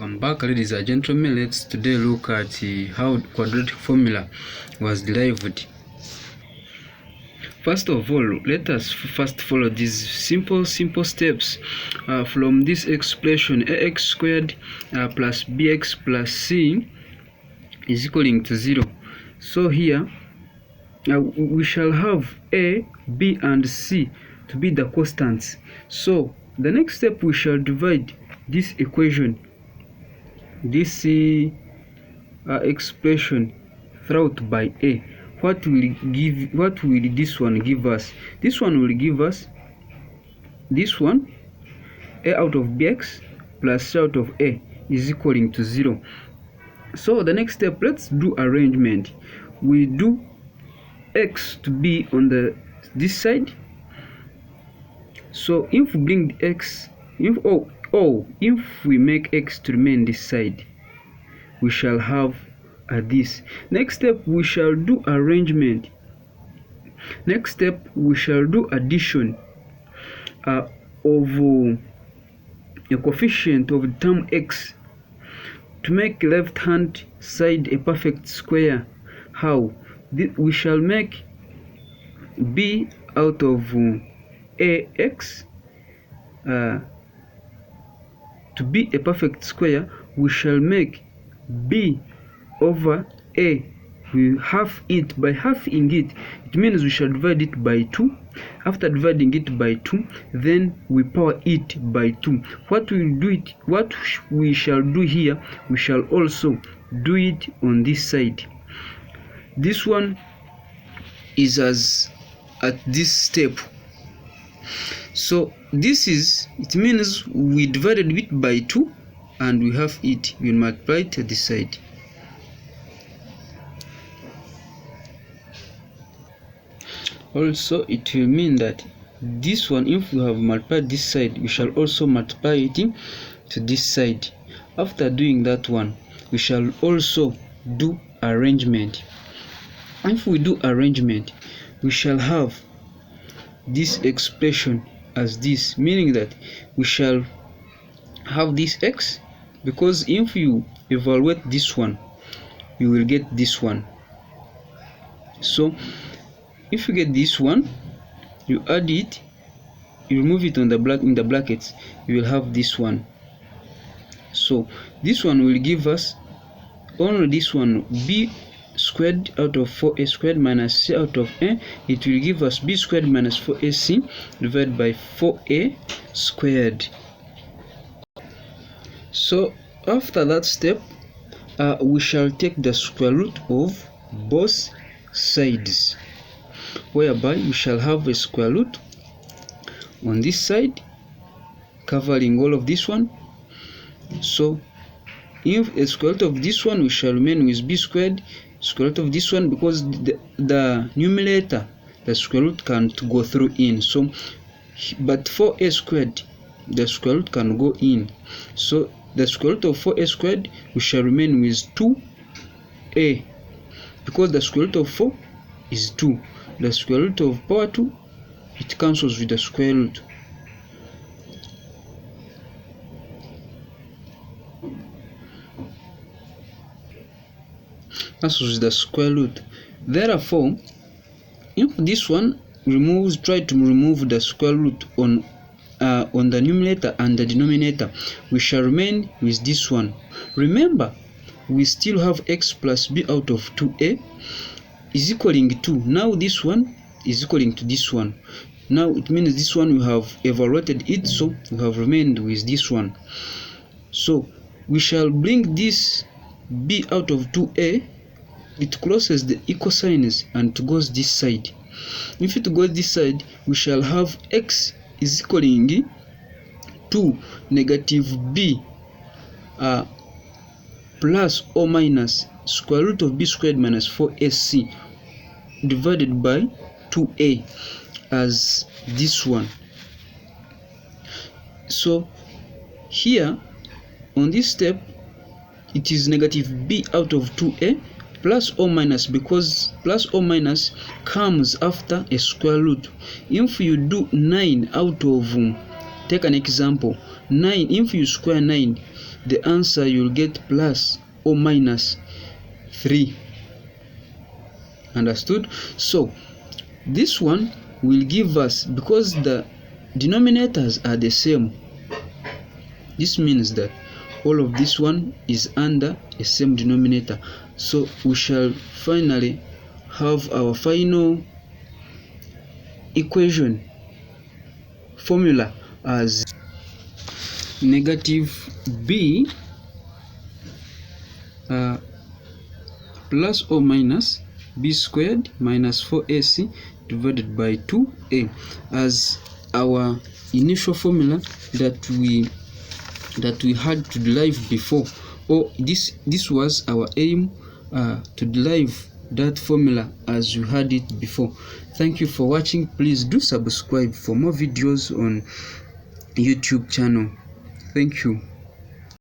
Welcome back, ladies and gentlemen. Let's today look at how quadratic formula was derived. First of all, let us first follow these simple steps from this expression: ax squared plus bx plus c is equaling to 0. So here we shall have a, b and c to be the constants. So the next step, we shall divide this equation, this expression throughout by a. What will this one give us? This one will give us this one, a out of bx plus c out of a is equaling to 0. So the next step, let's do arrangement. We do x to be on this side. So if we bring the x, if we make x to remain this side, we shall have this. Next step, we shall do arrangement. Next step, we shall do addition of a coefficient of the term x to make left hand side a perfect square. How? We shall make b out of ax to be a perfect square. We shall make b over a. We half it. By halving it, it means we shall divide it by 2. After dividing it by 2, then we power it by 2. What we shall do here, we shall also do it on this side. This one is as at this step. So it means we divided it by 2 and we have it. We multiply it to this side. Also, it will mean that this one, if we have multiplied this side, we shall also multiply it to this side. After doing that one, we shall also do arrangement. If we do arrangement, we shall have this expression as this, meaning that we shall have this x, because if you evaluate this one, you will get this one. So if you get this one, you add it, you remove it on in the brackets, you will have this one. So this one will give us only this one, b squared out of 4a squared minus c out of a. It will give us b squared minus 4ac divided by 4a squared. So after that step, we shall take the square root of both sides, whereby we shall have a square root on this side covering all of this one. So if a square root of this one, we shall remain with b squared square root of this one, because the numerator, the square root can't go through in. So but for a squared, the square root can go in. So the square root of 4a squared, we shall remain with 2a, because the square root of 4 is 2. The square root of power 2, it cancels with the square root. Cancels with the square root. Therefore, if this one try to remove the square root on the numerator and the denominator, we shall remain with this one. Remember, we still have x plus b out of 2a is equaling 2. Now this one is equaling to this one. Now it means this one we have evaluated it, so we have remained with this one. So we shall bring this b out of 2a, it crosses the equal signs and it goes this side. If it goes this side, we shall have x is equaling to negative b plus or minus square root of b squared minus 4ac divided by 2a, as this one. So here on this step, it is negative b out of 2a plus or minus, because plus or minus comes after a square root. If you do 9 out of Take an example. 9, if you square 9, the answer you'll get plus or minus 3. Understood? So this one will give us, because the denominators are the same, this means that all of this one is under a same denominator. So we shall finally have our final equation formula as negative b plus or minus b squared minus 4ac divided by 2a as our initial formula that we had to derive before, or this was our aim to derive that formula as we had it before. Thank you for watching. Please do subscribe for more videos on YouTube channel. Thank you.